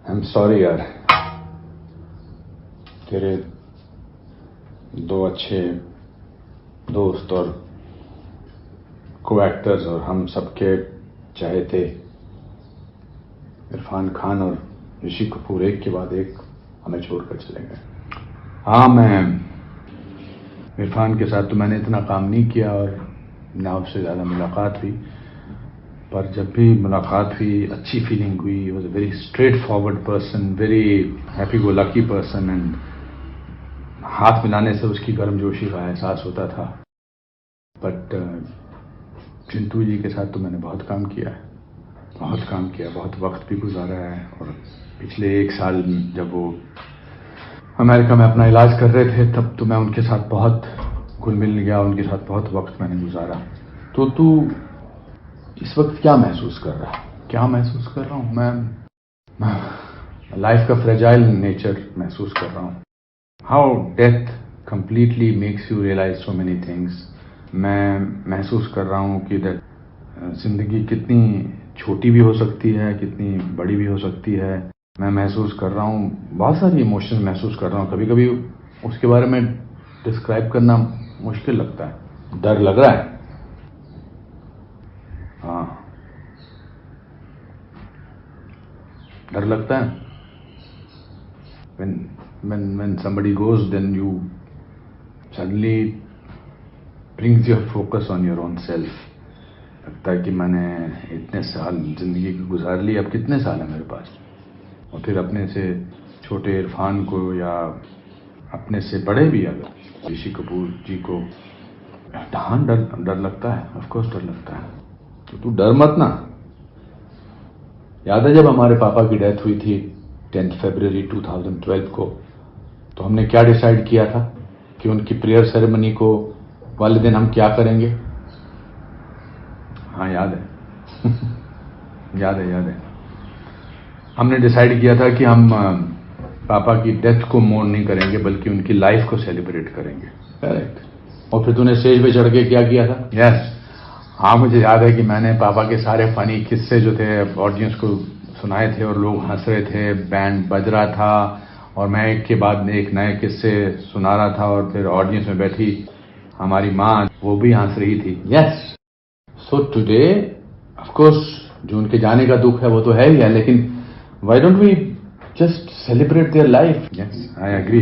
I am sorry यार, तेरे दो अच्छे दोस्त और को एक्टर्स और हम सबके चाहते इरफान खान और ऋषि कपूर एक के बाद एक हमें छोड़कर चले गए। हाँ, मैं इरफान के साथ तो मैंने इतना काम नहीं किया और ना उससे ज़्यादा मुलाकात हुई, पर जब भी मुलाकात हुई अच्छी फीलिंग हुई। He was a very straight forward person, very happy go lucky person, and हाथ मिलाने से उसकी गर्मजोशी का एहसास होता था। बट चिंटू जी के साथ तो मैंने बहुत काम किया है, बहुत वक्त भी गुजारा है। और पिछले 1 साल जब वो अमेरिका में अपना इलाज कर रहे थे तब तो मैं उनके साथ बहुत घुल मिल गया, उनके साथ बहुत वक्त मैंने गुजारा। तो तू इस वक्त क्या महसूस कर रहा है? क्या महसूस कर रहा हूँ मैं लाइफ का फ्रेजाइल नेचर महसूस कर रहा हूँ। How death completely makes you realise so many things. मैं महसूस कर रहा हूँ कि जिंदगी कितनी छोटी भी हो सकती है, कितनी बड़ी भी हो सकती है। मैं महसूस कर रहा हूँ, बहुत सारी इमोशंस महसूस कर रहा हूँ। कभी कभी उसके बारे में डिस्क्राइब करना मुश्किल लगता है। डर लग रहा है, हाँ, डर लगता है। when somebody goes, then you suddenly brings your focus on your own self. लगता है कि मैंने इतने साल जिंदगी की गुजार ली, अब कितने साल है मेरे पास। और फिर अपने से छोटे इरफान को या अपने से बड़े भी अगर ऋषि कपूर जी को, हाँ, डर लगता है, ऑफ कोर्स डर लगता है। तो तू डर मत ना। याद है जब हमारे पापा की डेथ हुई थी 10 फरवरी 2012 को, तो हमने क्या डिसाइड किया था कि उनकी प्रेयर सेरेमनी को वाले दिन हम क्या करेंगे? हाँ, याद है याद है। हमने डिसाइड किया था कि हम पापा की डेथ को मोurn नहीं करेंगे बल्कि उनकी लाइफ को सेलिब्रेट करेंगे। करेक्ट। और फिर तूने स्टेज पे चढ़ के क्या किया था? यस, हाँ, मुझे याद है कि मैंने पापा के सारे फनी किस्से जो थे ऑडियंस को सुनाए थे और लोग हंस रहे थे, बैंड बज रहा था और मैं एक के बाद एक नए किस्से सुना रहा था और फिर ऑडियंस में बैठी हमारी माँ, वो भी हंस रही थी। Yes, so today of course जो उनके जाने का दुख है वो तो है ही है, लेकिन why don't we just celebrate their life? Yes, I agree.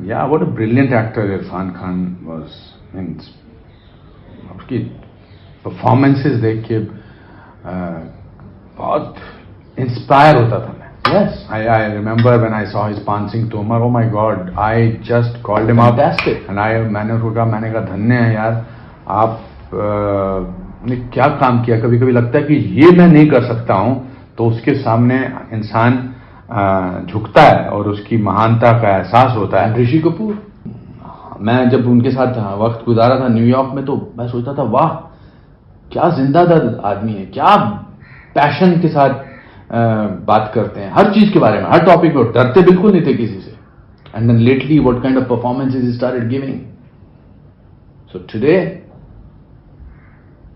या what a brilliant actor Irfan Khan was. Means उसकी परफॉर्मेंसेस देख के बहुत इंस्पायर होता था मैं। Yes, I remember when I saw his पांसिंग Tomar, oh my God, I just called him up and मैंने उसको कहा, मैंने कहा धन्य है यार, आप ने क्या काम किया। कभी कभी लगता है कि ये मैं नहीं कर सकता हूं, तो उसके सामने इंसान झुकता है और उसकी महानता का एहसास होता है। ऋषि कपूर, मैं जब उनके साथ वक्त गुजारा था न्यूयॉर्क में तो मैं सोचता था, वाह क्या जिंदादिल आदमी है, क्या पैशन के साथ बात करते हैं हर चीज के बारे में, हर टॉपिक पर, डरते बिल्कुल नहीं थे किसी से। And then lately what kind of performances he started giving. So today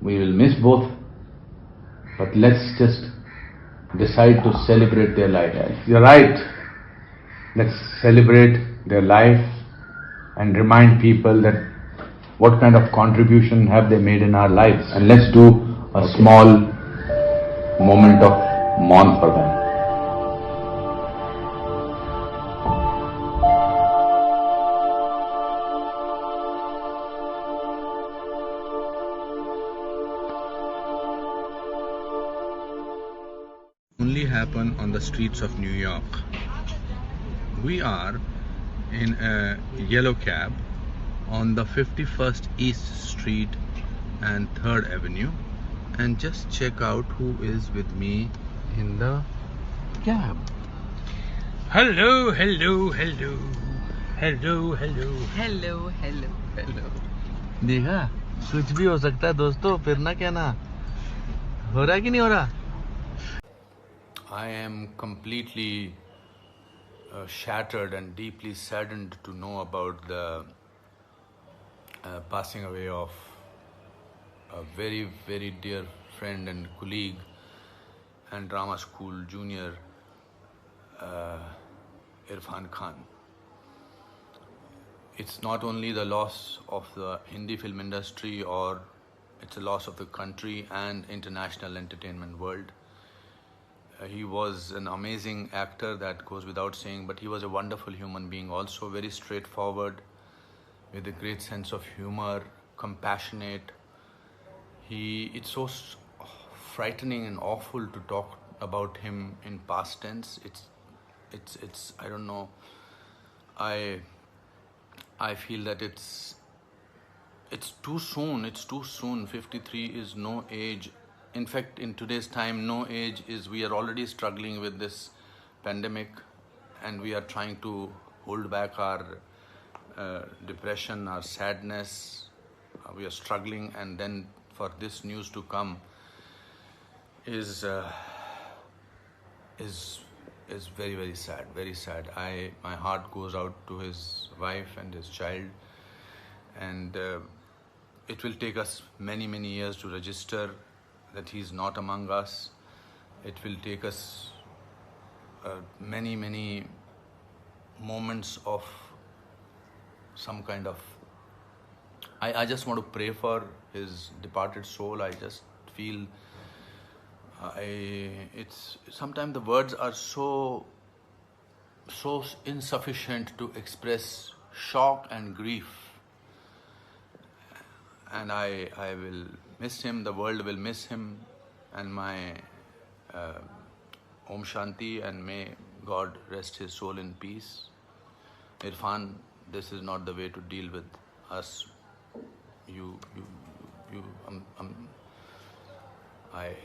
we will miss both, but let's just decide to celebrate their life. You're right. Let's celebrate their life and remind people that what kind of contribution have they made in our lives, and let's do a small moment of mourn for them. Only happen on the streets of New York. We are in a yellow cab on the 51st East Street and 3rd Avenue, and just check out who is with me in the cab. Hello, hello, hello, hello, hello, hello hello hello. देखा, कुछ भी हो सकता है दोस्तों, फिर ना कहना हो रहा कि नहीं हो रहा। I am completely shattered and deeply saddened to know about the passing away of a very, very dear friend and colleague and drama school junior, Irfan Khan. It's not only the loss of the Hindi film industry, or it's a loss of the country and international entertainment world. He was an amazing actor, that goes without saying, but he was a wonderful human being also, very straightforward, with a great sense of humor, compassionate. It's so frightening and awful to talk about him in past tense. It's I don't know. I feel that it's too soon. It's too soon. 53 is no age. In fact, in today's time, no age is. We are already struggling with this pandemic, and we are trying to hold back our depression, our sadness. We are struggling, and then for this news to come is very, very sad. Very sad. My heart goes out to his wife and his child, and it will take us many, many years to register that he's not among us. It will take us many, many moments of some kind of. I just want to pray for his departed soul. I just feel it's sometimes the words are so insufficient to express shock and grief, and I will miss him. The world will miss him, and my Om Shanti, and may God rest his soul in peace. Irfan, this is not the way to deal with us. I